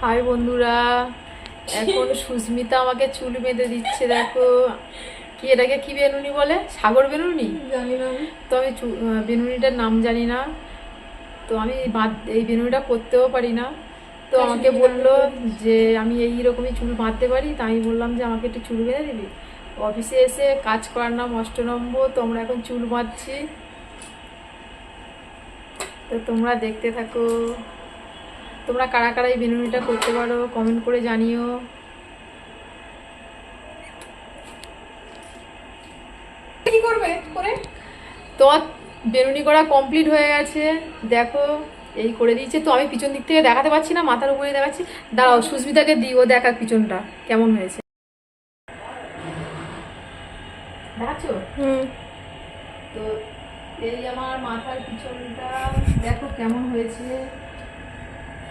High বন্ধুরা, এখন সুস্মিতা আমাকে চুল বেঁধে দিচ্ছে। দেখো কি এটাকে কি বেনুনি বলে, সাগর বেনুনি জানি না আমি। তো আমি বেনুনিটার নাম জানি না। তো আমি এই বেনুনিটা করতেও পারি না। তো আমাকে বললো যে আমি এই রকমই চুল বাঁধতে পারি। তো আমি বললাম যে আমাকে একটু চুল বেঁধে দিবি। অফিসে এসে কাজ করার নাম অষ্টনম্ব। তো আমরা এখন চুল বাঁধছি। তো তোমরা দেখতে থাকো। তোমরা কারা কারা এই বেনুনিটা করতে পারো কমেন্ট করে জানিও। কি করবে করে? তো বেনুনি করা কমপ্লিট হয়ে গেছে। দেখো এই করে দিয়েছে। তো আমি পিছন দিক থেকে দেখাতে পারছি না, মাথার উপরে দেখাচ্ছি। দাঁড়াও সুস্মিতাকে দিই, ও দেখাক পিছনটা কেমন হয়েছে। দেখাচ্ছ? তো এই আমার মাথার পিছনটা দেখো কেমন হয়েছে।